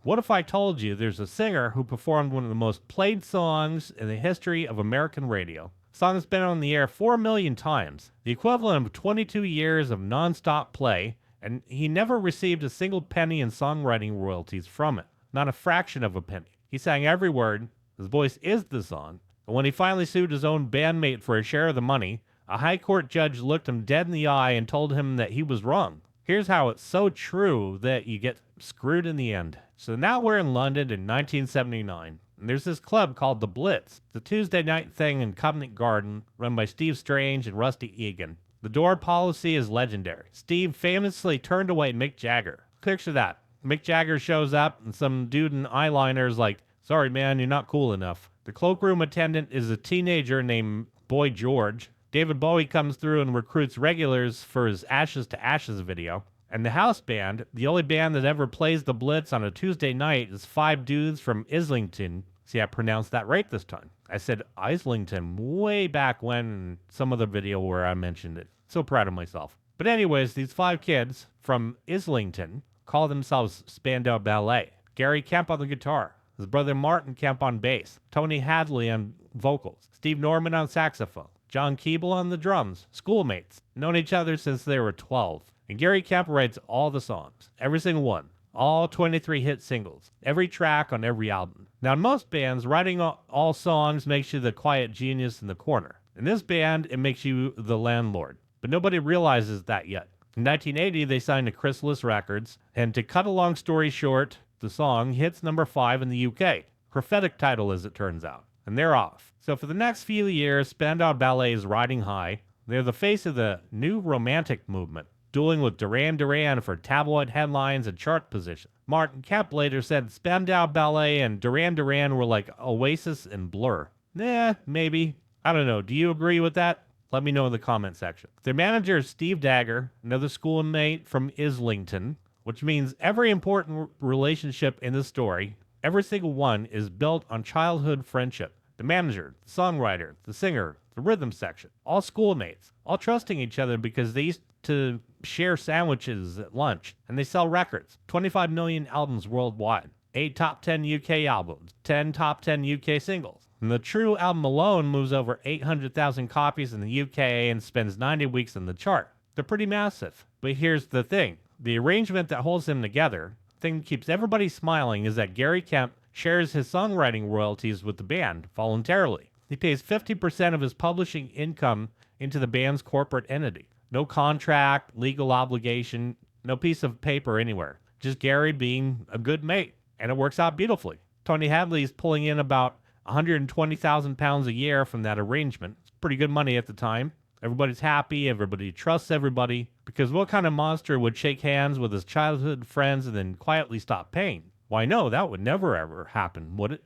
What if I told you there's a singer who performed one of the most played songs in the history of American radio? The song has been on the air 4 million times, the equivalent of 22 years of nonstop play, and he never received a single penny in songwriting royalties from it. Not a fraction of a penny. He sang every word. His voice is the song. And when he finally sued his own bandmate for a share of the money, a high court judge looked him dead in the eye and told him that he was wrong. Here's how it's so true that you get screwed in the end. So now we're in London in 1979. And there's this club called the Blitz. It's a Tuesday night thing in Covent Garden run by Steve Strange and Rusty Egan. The door policy is legendary. Steve famously turned away Mick Jagger. Picture that. Mick Jagger shows up and some dude in eyeliner is like, sorry man, you're not cool enough. The cloakroom attendant is a teenager named Boy George. David Bowie comes through and recruits regulars for his Ashes to Ashes video. And the house band, the only band that ever plays the Blitz on a Tuesday night, is 5 dudes from Islington. See, I pronounced that right this time. I said Islington way back when in some other video where I mentioned it. So proud of myself. But anyways, these 5 kids from Islington call themselves Spandau Ballet. Gary Kemp on the guitar. His brother Martin Kemp on bass. Tony Hadley on vocals. Steve Norman on saxophone. John Keeble on the drums. Schoolmates. Known each other since they were 12. And Gary Kemp writes all the songs. Every single one. All 23 hit singles. Every track on every album. Now in most bands, writing all songs makes you the quiet genius in the corner. In this band, it makes you the landlord. But nobody realizes that yet. In 1980, they signed to Chrysalis Records. And to cut a long story short, the song hits number 5 in the UK. Prophetic title as it turns out. And they're off. So for the next few years, Spandau Ballet is riding high. They're the face of the new romantic movement, dueling with Duran Duran for tabloid headlines and chart position. Martin Kemp later said Spandau Ballet and Duran Duran were like Oasis and Blur. Maybe. I don't know. Do you agree with that? Let me know in the comment section. Their manager is Steve Dagger, another schoolmate from Islington, which means every important relationship in the story, every single one, is built on childhood friendship. The manager, the songwriter, the singer, the rhythm section, all schoolmates, all trusting each other because they used to share sandwiches at lunch, and they sell records. 25 million albums worldwide, 8 top 10 UK albums, 10 top 10 UK singles. And the True album alone moves over 800,000 copies in the UK and spends 90 weeks in the chart. They're pretty massive. But here's the thing. The arrangement that holds them together, the thing that keeps everybody smiling, is that Gary Kemp shares his songwriting royalties with the band voluntarily. He pays 50% of his publishing income into the band's corporate entity. No contract, legal obligation, no piece of paper anywhere. Just Gary being a good mate. And it works out beautifully. Tony Hadley's pulling in about 120,000 pounds a year from that arrangement. It's pretty good money at the time. Everybody's happy, everybody trusts everybody, because what kind of monster would shake hands with his childhood friends and then quietly stop paying? Why no, that would never ever happen, would it?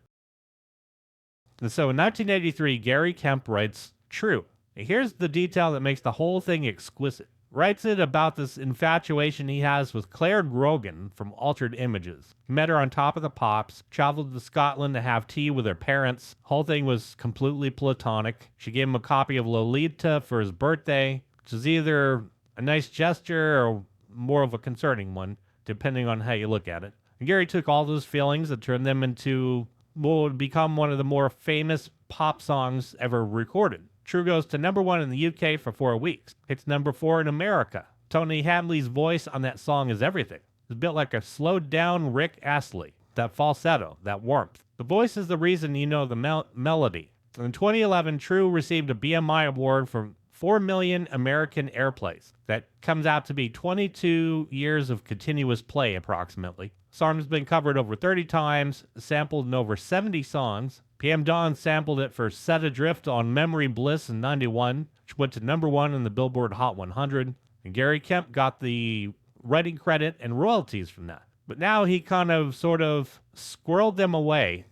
And so in 1983, Gary Kemp writes True. And here's the detail that makes the whole thing exquisite. Writes it about this infatuation he has with Claire Grogan from Altered Images. He met her on Top of the Pops, traveled to Scotland to have tea with her parents. Whole thing was completely platonic. She gave him a copy of Lolita for his birthday, which is either a nice gesture or more of a concerning one, depending on how you look at it. And Gary took all those feelings and turned them into what would become one of the more famous pop songs ever recorded. True goes to number 1 in the UK for 4 weeks. It's number 4 in America. Tony Hadley's voice on that song is everything. It's built like a slowed down Rick Astley. That falsetto, that warmth. The voice is the reason you know the melody. In 2011, True received a BMI award for 4 million American airplays. That comes out to be 22 years of continuous play approximately. The song has been covered over 30 times, sampled in over 70 songs. PM Dawn sampled it for Set Adrift on Memory Bliss in 91, which went to number 1 in the Billboard Hot 100. And Gary Kemp got the writing credit and royalties from that. But now he kind of sort of squirreled them away.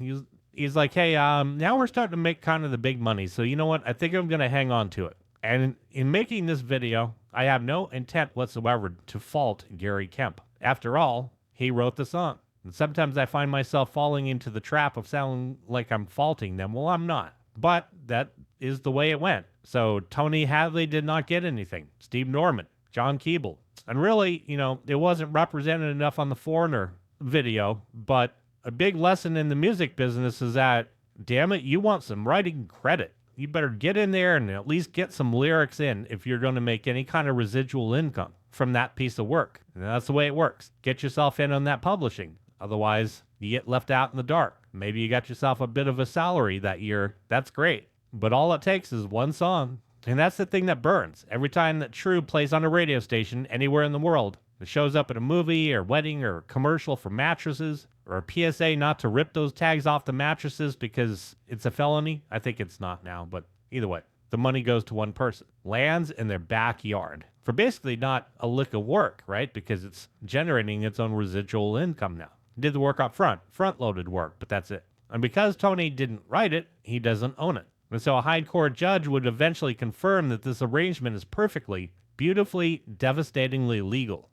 He's like, hey, now we're starting to make kind of the big money. So you know what? I think I'm going to hang on to it. And in making this video, I have no intent whatsoever to fault Gary Kemp. After all, he wrote the song. And sometimes I find myself falling into the trap of sounding like I'm faulting them. Well, I'm not. But that is the way it went. So Tony Hadley did not get anything. Steve Norman, John Keeble. And really, it wasn't represented enough on the Foreigner video, but a big lesson in the music business is that, damn it, you want some writing credit. You better get in there and at least get some lyrics in if you're going to make any kind of residual income from that piece of work. And that's the way it works. Get yourself in on that publishing. Otherwise, you get left out in the dark. Maybe you got yourself a bit of a salary that year. That's great. But all it takes is one song. And that's the thing that burns. Every time that True plays on a radio station anywhere in the world, it shows up at a movie or wedding or commercial for mattresses or a PSA not to rip those tags off the mattresses because it's a felony. I think it's not now, but either way, the money goes to one person. Lands in their backyard for basically not a lick of work, right? Because it's generating its own residual income now. Did the work up front-loaded work, but that's it. And because Tony didn't write it, he doesn't own it. And so a high court judge would eventually confirm that this arrangement is perfectly, beautifully, devastatingly legal.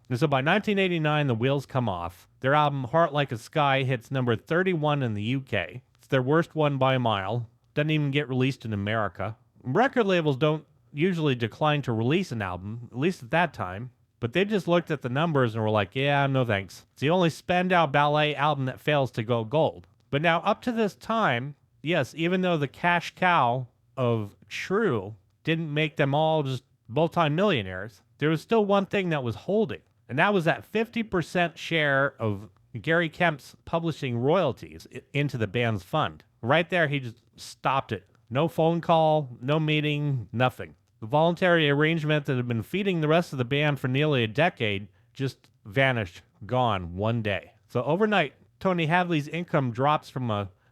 And so by 1989, the wheels come off. Their album Heart Like a Sky hits number 31 in the UK. It's their worst one by a mile. Doesn't even get released in America. Record labels don't usually decline to release an album, at least at that time. But they just looked at the numbers and were like, yeah, no thanks. It's the only Spandau Ballet album that fails to go gold. But now up to this time, yes, even though the cash cow of True didn't make them all just multi-millionaires, there was still one thing that was holding. And that was that 50% share of Gary Kemp's publishing royalties into the band's fund. Right there, he just stopped it. No phone call, no meeting, nothing. The voluntary arrangement that had been feeding the rest of the band for nearly a decade just vanished, gone one day. So overnight, Tony Hadley's income drops from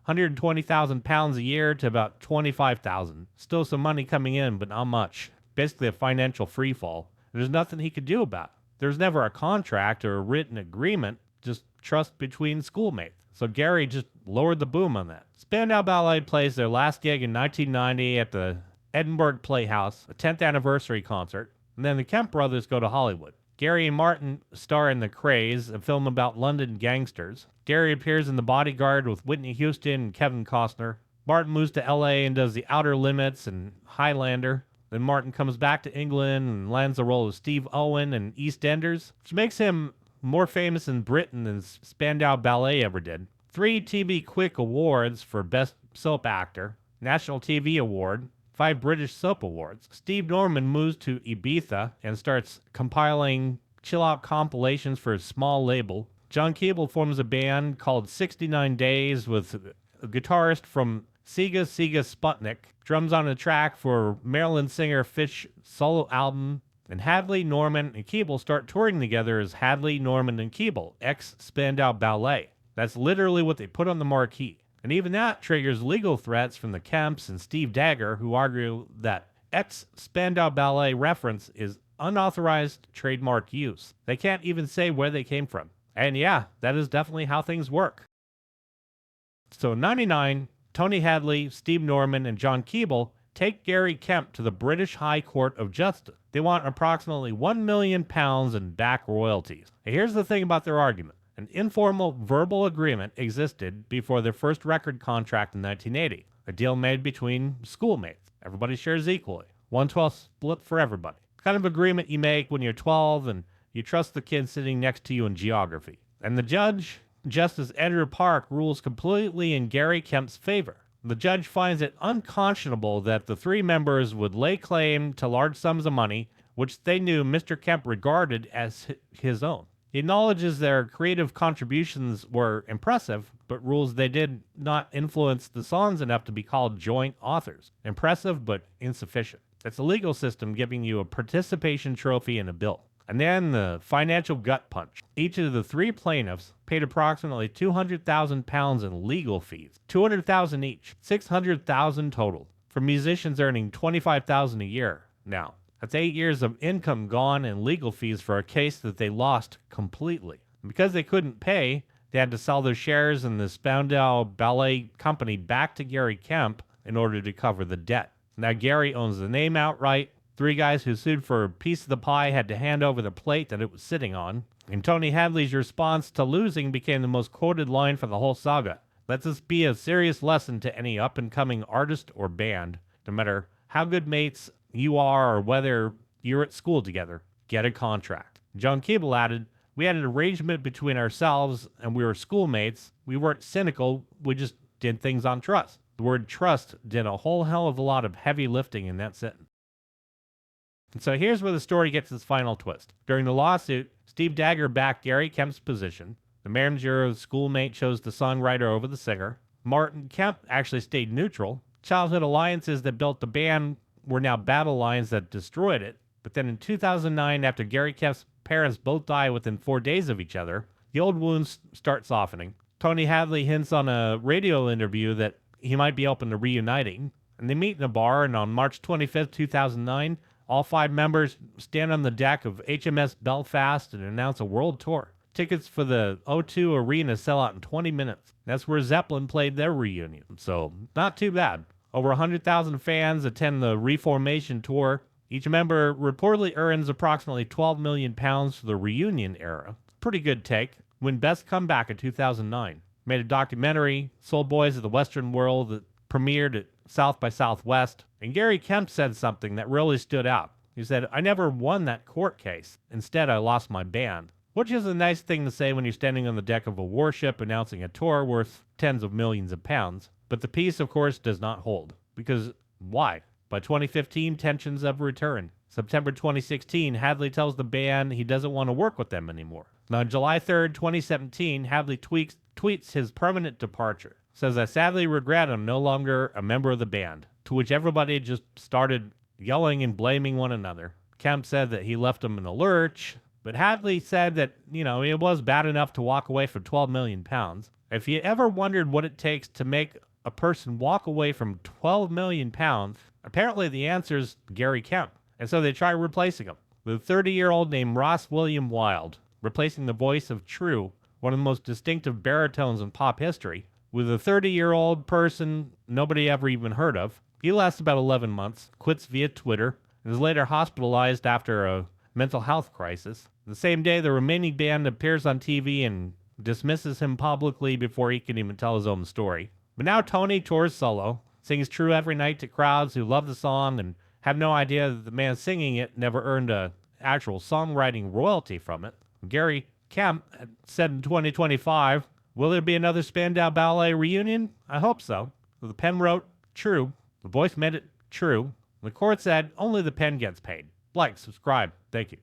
£120,000 a year to about $25,000. Still some money coming in, but not much. Basically a financial freefall. There's nothing he could do about it. There's never a contract or a written agreement, just trust between schoolmates. So Gary just lowered the boom on that. Spandau Ballet plays their last gig in 1990 at the Edinburgh Playhouse, a 10th anniversary concert, and then the Kemp brothers go to Hollywood. Gary and Martin star in The Craze, a film about London gangsters. Gary appears in The Bodyguard with Whitney Houston and Kevin Costner. Martin moves to LA and does The Outer Limits and Highlander. Then Martin comes back to England and lands the role of Steve Owen in EastEnders, which makes him more famous in Britain than Spandau Ballet ever did. 3 TV Quick Awards for Best Soap Actor, National TV Award, 5 British Soap Awards. Steve Norman moves to Ibiza and starts compiling chill-out compilations for a small label. John Keeble forms a band called 69 Days with a guitarist from Siga Sputnik, drums on a track for Maryland singer Fish solo album, and Hadley, Norman, and Keeble start touring together as Hadley, Norman, and Keeble, ex-Spandau Ballet. That's literally what they put on the marquee. And even that triggers legal threats from the Kemps and Steve Dagger, who argue that ex-Spandau Ballet reference is unauthorized trademark use. They can't even say where they came from. And yeah, that is definitely how things work. So in 99, Tony Hadley, Steve Norman, and John Keeble take Gary Kemp to the British High Court of Justice. They want approximately £1 million in back royalties. And here's the thing about their argument. An informal verbal agreement existed before their first record contract in 1980. A deal made between schoolmates. Everybody shares equally. 1/12 split for everybody. Kind of agreement you make when you're 12 and you trust the kid sitting next to you in geography. And the judge, Justice Andrew Park, rules completely in Gary Kemp's favor. The judge finds it unconscionable that the 3 members would lay claim to large sums of money, which they knew Mr. Kemp regarded as his own. He acknowledges their creative contributions were impressive, but rules they did not influence the songs enough to be called joint authors. Impressive, but insufficient. It's a legal system giving you a participation trophy and a bill. And then the financial gut punch. Each of the 3 plaintiffs paid approximately £200,000 in legal fees. $200,000 each. $600,000 total. For musicians earning $25,000 a year. Now, that's 8 years of income gone in legal fees for a case that they lost completely. And because they couldn't pay, they had to sell their shares in the Spandau Ballet Company back to Gary Kemp in order to cover the debt. Now Gary owns the name outright. 3 guys who sued for a piece of the pie had to hand over the plate that it was sitting on. And Tony Hadley's response to losing became the most quoted line for the whole saga. Let this be a serious lesson to any up-and-coming artist or band. No matter how good mates you are or whether you're at school together, get a contract. John Keeble added, We had an arrangement between ourselves and we were schoolmates. We weren't cynical. We just did things on trust. The word trust did a whole hell of a lot of heavy lifting in that sentence. And so here's where the story gets its final twist. During the lawsuit, Steve Dagger backed Gary Kemp's position. The manager of the schoolmate chose the songwriter over the singer. Martin Kemp actually stayed neutral. Childhood alliances that built the band were now battle lines that destroyed it. But then in 2009, after Gary Kemp's parents both die within 4 days of each other, the old wounds start softening. Tony Hadley hints on a radio interview that he might be open to reuniting. And they meet in a bar, and on March 25th, 2009, all 5 members stand on the deck of HMS Belfast and announce a world tour. Tickets for the O2 Arena sell out in 20 minutes. That's where Zeppelin played their reunion, so not too bad. Over 100,000 fans attend the Reformation tour. Each member reportedly earns approximately £12 million for the reunion era. Pretty good take. Win Best Comeback in 2009. Made a documentary, Soul Boys of the Western World, that premiered at South by Southwest. And Gary Kemp said something that really stood out. He said, "I never won that court case. Instead, I lost my band." Which is a nice thing to say when you're standing on the deck of a warship announcing a tour worth tens of millions of pounds. But the peace, of course, does not hold. Because why? By 2015, tensions have returned. September 2016, Hadley tells the band he doesn't want to work with them anymore. Now, on July 3rd, 2017, Hadley tweets his permanent departure. Says, "I sadly regret I'm no longer a member of the band." To which everybody just started yelling and blaming one another. Kemp said that he left them in a lurch, but Hadley said that, it was bad enough to walk away from £12 million. If you ever wondered what it takes to make a person walk away from £12 million, apparently the answer is Gary Kemp. And so they try replacing him with a 30-year-old named Ross William Wilde, replacing the voice of True, one of the most distinctive baritones in pop history, with a 30-year-old person nobody ever even heard of. He lasts about 11 months, quits via Twitter, and is later hospitalized after a mental health crisis. The same day, the remaining band appears on TV and dismisses him publicly before he can even tell his own story. But now Tony tours solo, sings True every night to crowds who love the song and have no idea that the man singing it never earned an actual songwriting royalty from it. Gary Kemp said in 2025, "Will there be another Spandau Ballet reunion? I hope so." The pen wrote True. The voice made it True. The court said only the pen gets paid. Like, subscribe. Thank you.